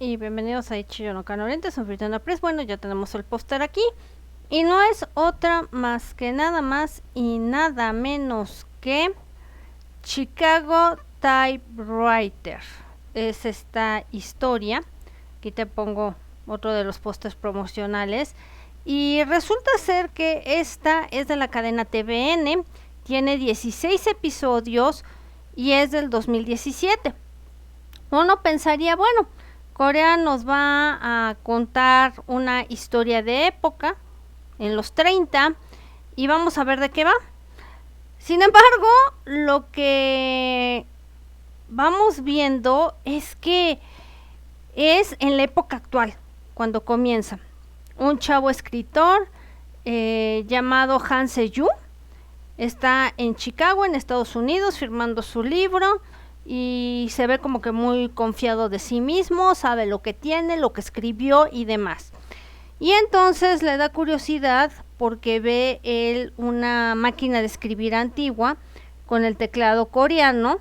y bienvenidos a Ichiyo no Ken Oriente, soy Fritana Press. Bueno, ya tenemos el póster aquí y no es otra más que nada más y nada menos que Chicago Typewriter. Es esta historia. Aquí te pongo otro de los pósters promocionales y resulta ser que esta es de la cadena TVN, tiene 16 episodios y es del 2017. Uno pensaría, bueno, Corea nos va a contar una historia de época en los 30 y vamos a ver de qué va. Sin embargo, lo que vamos viendo es que es en la época actual, cuando comienza. Un chavo escritor llamado Han Se-yu está en Chicago, en Estados Unidos, firmando su libro y se ve como que muy confiado de sí mismo, sabe lo que tiene, lo que escribió y demás. Y entonces le da curiosidad porque ve él una máquina de escribir antigua con el teclado coreano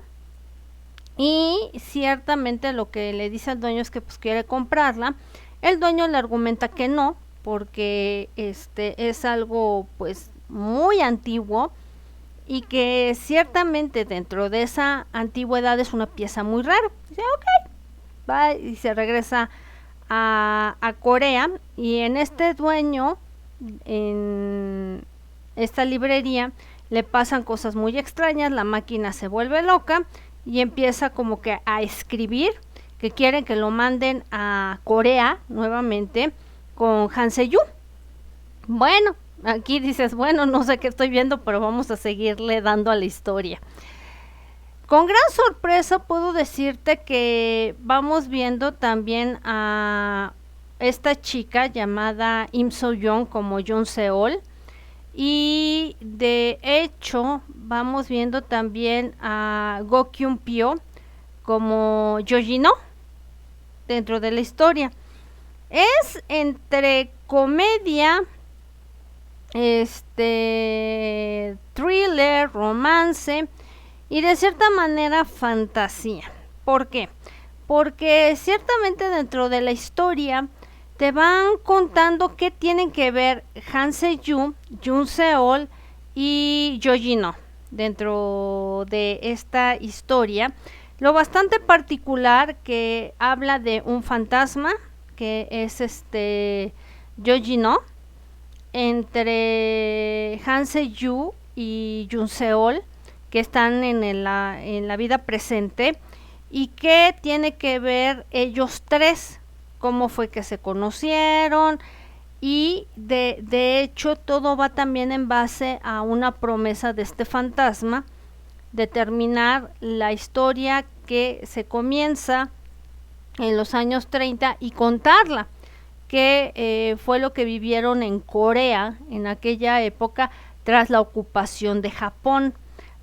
y ciertamente lo que le dice al dueño es que pues quiere comprarla. El dueño le argumenta que no, porque es algo pues muy antiguo y que ciertamente dentro de esa antigüedad es una pieza muy rara. Dice, ok, va y se regresa a Corea y en este dueño, en esta librería, le pasan cosas muy extrañas, la máquina se vuelve loca y empieza como que a escribir que quieren que lo manden a Corea nuevamente con Han Se-yu. Bueno, aquí dices, bueno, no sé qué estoy viendo, pero vamos a seguirle dando a la historia. Con gran sorpresa puedo decirte que vamos viendo también a esta chica llamada Im So-young como Jun Seol. Y de hecho vamos viendo también a Go Kyun-pyo como Yojino dentro de la historia. Es entre comedia, thriller, romance y de cierta manera fantasía. ¿Por qué? Porque ciertamente dentro de la historia te van contando qué tienen que ver Han Se-yu, Jun Seol y Yojino dentro de esta historia. Lo bastante particular que habla de un fantasma que es Yojino entre Han Se-yu y Jun Seol, que están en la vida presente y que tiene que ver ellos tres, cómo fue que se conocieron y de hecho todo va también en base a una promesa de este fantasma de terminar la historia que se comienza en los años 30 y contarla, que fue lo que vivieron en Corea en aquella época tras la ocupación de Japón.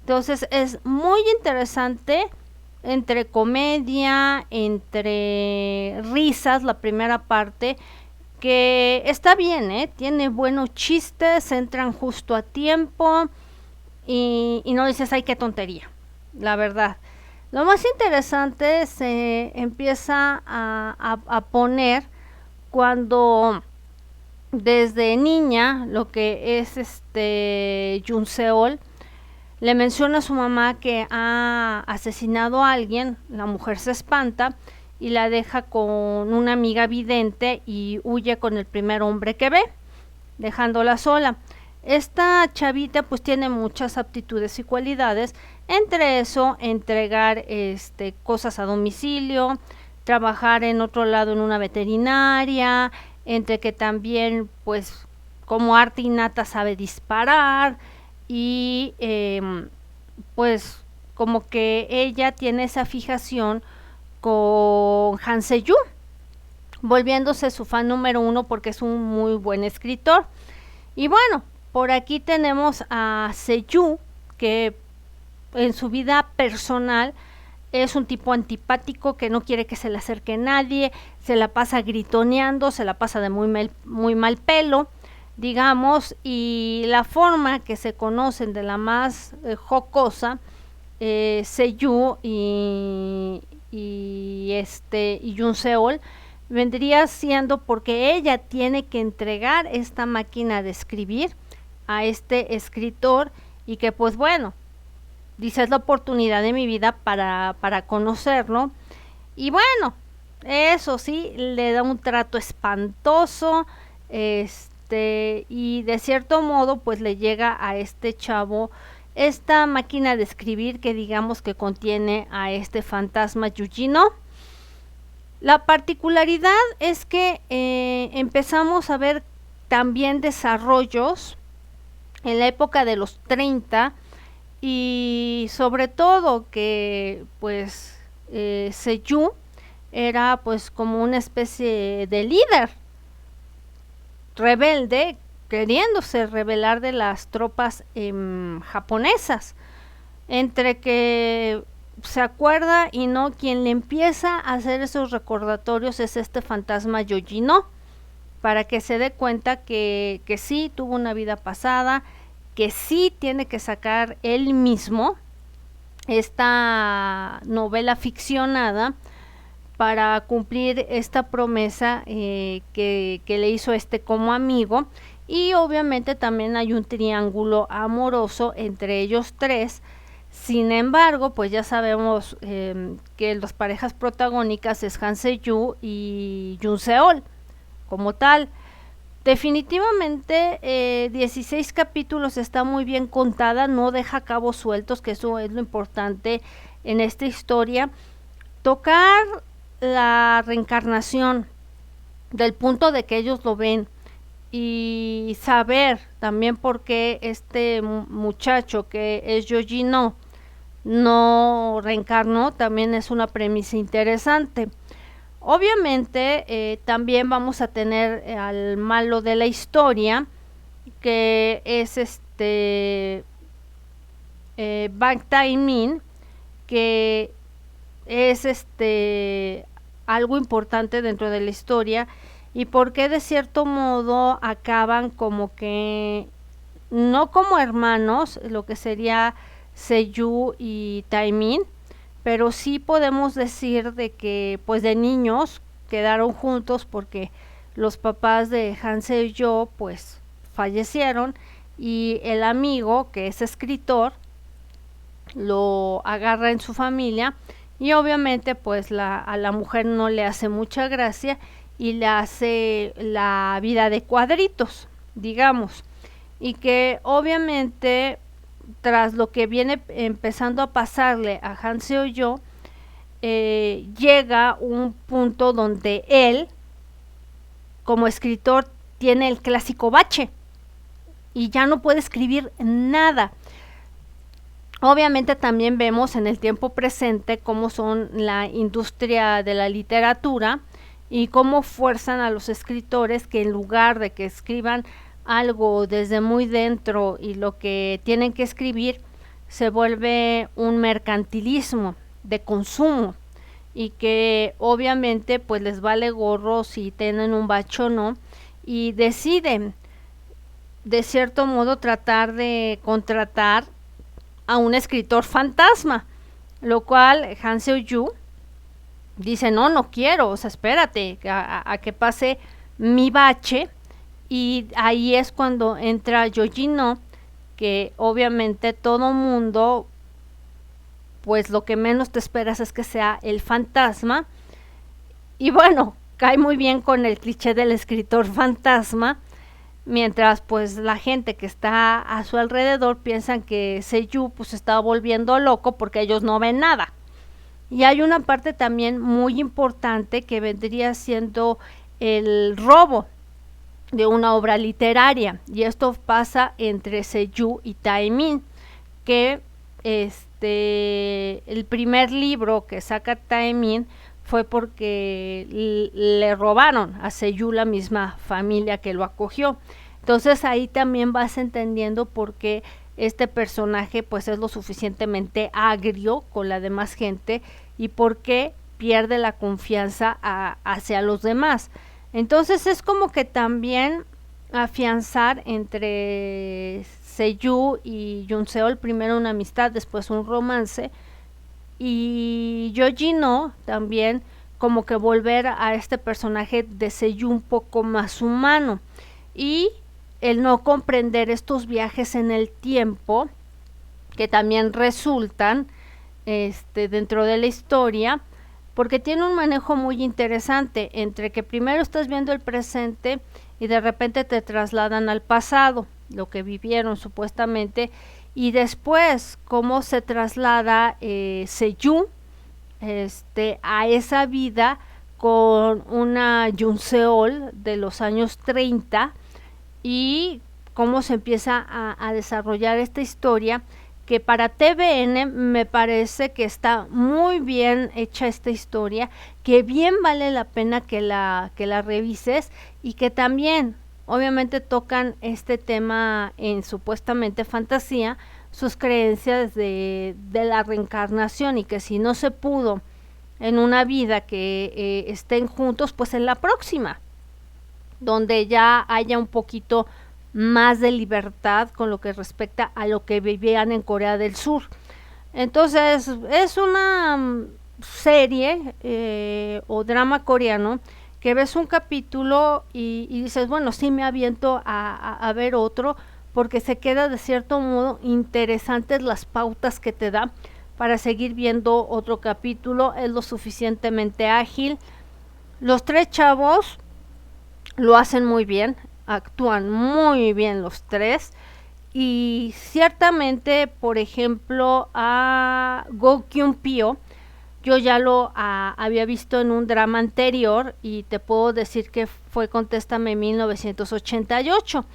Entonces es muy interesante, entre comedia, entre risas, la primera parte, que está bien, tiene buenos chistes, entran justo a tiempo y no dices, ay, qué tontería, la verdad. Lo más interesante se empieza a poner cuando desde niña lo que es Jun Seol le menciona a su mamá que ha asesinado a alguien, la mujer se espanta y la deja con una amiga vidente y huye con el primer hombre que ve, dejándola sola. Esta chavita pues tiene muchas aptitudes y cualidades, entre eso entregar cosas a domicilio, trabajar en otro lado en una veterinaria, entre que también pues como arte innata sabe disparar y pues como que ella tiene esa fijación con Han Se-yu, volviéndose su fan número uno porque es un muy buen escritor. Y bueno, por aquí tenemos a Se-yu, que en su vida personal es un tipo antipático que no quiere que se le acerque nadie, se la pasa gritoneando, se la pasa de muy mal pelo, digamos, y la forma que se conocen de la más jocosa, Se-yu y Jun Seol, vendría siendo porque ella tiene que entregar esta máquina de escribir a este escritor y que pues bueno, dice es la oportunidad de mi vida para conocerlo y bueno, eso sí, le da un trato espantoso, y de cierto modo pues le llega a este chavo esta máquina de escribir que digamos que contiene a este fantasma Yujino. La particularidad es que empezamos a ver también desarrollos en la época de los 30 y sobre todo que pues Seiyu era pues como una especie de líder rebelde queriéndose rebelar de las tropas japonesas entre que se acuerda y no, quien le empieza a hacer esos recordatorios es este fantasma Yojino, para que se dé cuenta que sí tuvo una vida pasada, que sí tiene que sacar él mismo esta novela ficcionada para cumplir esta promesa que le hizo como amigo. Y obviamente también hay un triángulo amoroso entre ellos tres. Sin embargo, pues ya sabemos que las parejas protagónicas es Han Se-yu y Jun Seol como tal. Definitivamente 16 capítulos, está muy bien contada, no deja cabos sueltos, que eso es lo importante en esta historia. Tocar la reencarnación del punto de que ellos lo ven y saber también por qué este muchacho que es Yojino no reencarnó también es una premisa interesante. Obviamente también vamos a tener al malo de la historia que es Bang Tae-min, que es algo importante dentro de la historia y porque de cierto modo acaban como que no como hermanos, lo que sería Seiyu y Taemin, pero sí podemos decir de que pues de niños quedaron juntos porque los papás de Han Se-yo pues fallecieron y el amigo que es escritor lo agarra en su familia y obviamente pues a la mujer no le hace mucha gracia y le hace la vida de cuadritos, digamos, y que obviamente tras lo que viene empezando a pasarle a Han Seo-yo, llega un punto donde él como escritor tiene el clásico bache y ya no puede escribir nada. Obviamente también vemos en el tiempo presente cómo son la industria de la literatura y cómo fuerzan a los escritores que en lugar de que escriban algo desde muy dentro y lo que tienen que escribir se vuelve un mercantilismo de consumo y que obviamente pues les vale gorro si tienen un bache o no y deciden de cierto modo tratar de contratar a un escritor fantasma, lo cual Han Seo-yu dice no quiero, o sea, espérate a que pase mi bache, y ahí es cuando entra Yojino, que obviamente todo mundo pues lo que menos te esperas es que sea el fantasma, y bueno, cae muy bien con el cliché del escritor fantasma, mientras pues la gente que está a su alrededor piensan que Seiyu pues está volviendo loco porque ellos no ven nada. Y hay una parte también muy importante que vendría siendo el robo de una obra literaria, y esto pasa entre Seiyu y Taemin, que el primer libro que saca Taemin fue porque le robaron a Seiyu la misma familia que lo acogió. Entonces ahí también vas entendiendo por qué este personaje pues es lo suficientemente agrio con la demás gente y por qué pierde la confianza hacia los demás. Entonces es como que también afianzar entre Seiyu y Jun Seol, primero una amistad, después un romance, y Yojino también como que volver a este personaje de Seiyu un poco más humano, y el no comprender estos viajes en el tiempo que también resultan dentro de la historia, porque tiene un manejo muy interesante entre que primero estás viendo el presente y de repente te trasladan al pasado, lo que vivieron supuestamente, y después cómo se traslada Seiyu a esa vida con una Yunseol de los años 30, y cómo se empieza a desarrollar esta historia, que para TVN me parece que está muy bien hecha esta historia, que bien vale la pena que la revises, y que también obviamente tocan este tema en supuestamente fantasía, sus creencias de la reencarnación, y que si no se pudo en una vida que estén juntos, pues en la próxima, donde ya haya un poquito más de libertad con lo que respecta a lo que vivían en Corea del Sur. Entonces es una serie o drama coreano que ves un capítulo y dices, bueno, sí me aviento a ver otro, porque se queda de cierto modo interesantes las pautas que te da para seguir viendo otro capítulo. Es lo suficientemente ágil. Los tres chavos lo hacen muy bien, actúan muy bien los tres, y ciertamente, por ejemplo, a Go Kyun Pyo yo ya lo había visto en un drama anterior, y te puedo decir que fue Contéstame 1988,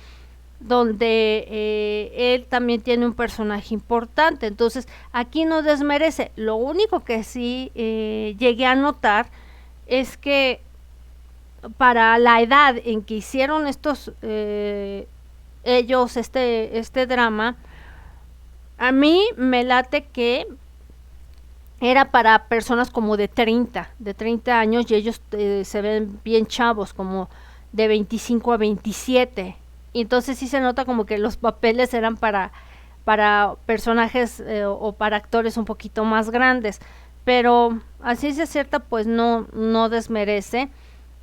donde él también tiene un personaje importante. Entonces aquí no desmerece. Lo único que sí llegué a notar es que para la edad en que hicieron ellos este drama, a mí me late que era para personas como de 30 años, y ellos se ven bien chavos, como de 25 a 27. Y entonces sí se nota como que los papeles eran para personajes o para actores un poquito más grandes, pero así es cierta, pues no desmerece.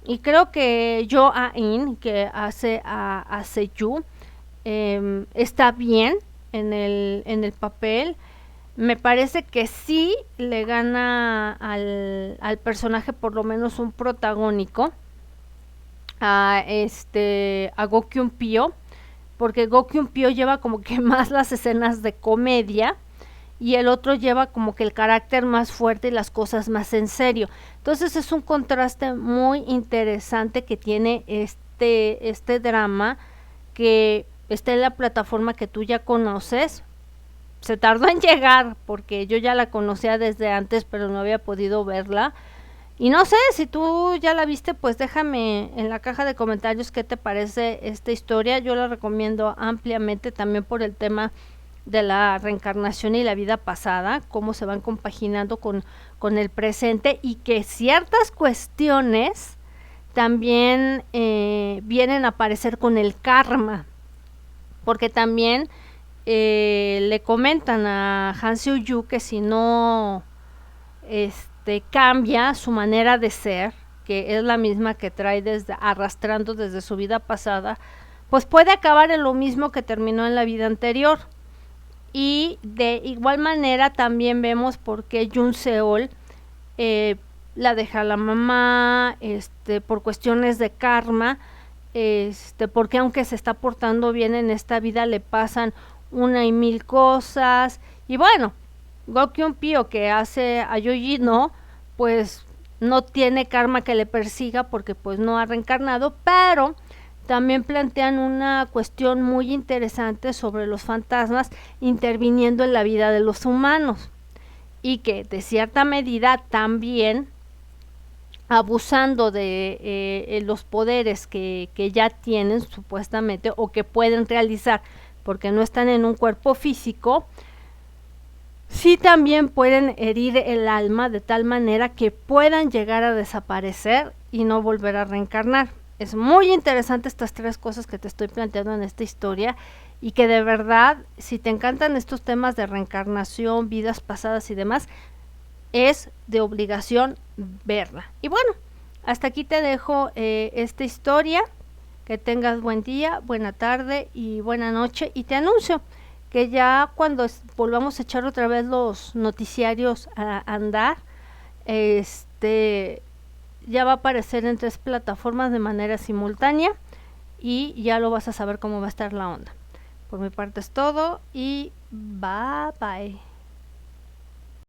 Y creo que Jo A-in, que hace a Seiyu, está bien en el papel. Me parece que sí le gana al personaje por lo menos un protagónico, a Go Kyun Pyo, porque Go Kyun Pyo lleva como que más las escenas de comedia, y el otro lleva como que el carácter más fuerte y las cosas más en serio. Entonces es un contraste muy interesante que tiene este drama, que está en la plataforma que tú ya conoces. Se tardó en llegar porque yo ya la conocía desde antes, pero no había podido verla. Y no sé, si tú ya la viste, pues déjame en la caja de comentarios qué te parece esta historia. Yo la recomiendo ampliamente, también por el tema de la reencarnación y la vida pasada, cómo se van compaginando con el presente, y que ciertas cuestiones también vienen a aparecer con el karma, porque también le comentan a Han Seo-yu que si no cambia su manera de ser, que es la misma que trae arrastrando desde su vida pasada, pues puede acabar en lo mismo que terminó en la vida anterior. Y de igual manera también vemos por qué Jun Seol la deja la mamá, por cuestiones de karma, porque aunque se está portando bien en esta vida, le pasan una y mil cosas. Y bueno, Go Kyun Pyo, que hace a Yoji, no, pues no tiene karma que le persiga, porque pues no ha reencarnado, pero también plantean una cuestión muy interesante sobre los fantasmas interviniendo en la vida de los humanos, y que de cierta medida también abusando de los poderes que ya tienen supuestamente, o que pueden realizar porque no están en un cuerpo físico, sí también pueden herir el alma de tal manera que puedan llegar a desaparecer y no volver a reencarnar. Es muy interesante estas tres cosas que te estoy planteando en esta historia, y que de verdad, si te encantan estos temas de reencarnación, vidas pasadas y demás, es de obligación verla. Y bueno, hasta aquí te dejo esta historia. Que tengas buen día, buena tarde y buena noche. Y te anuncio que ya cuando volvamos a echar otra vez los noticiarios a andar, ya va a aparecer en 3 plataformas de manera simultánea y ya lo vas a saber cómo va a estar la onda. Por mi parte es todo y bye bye.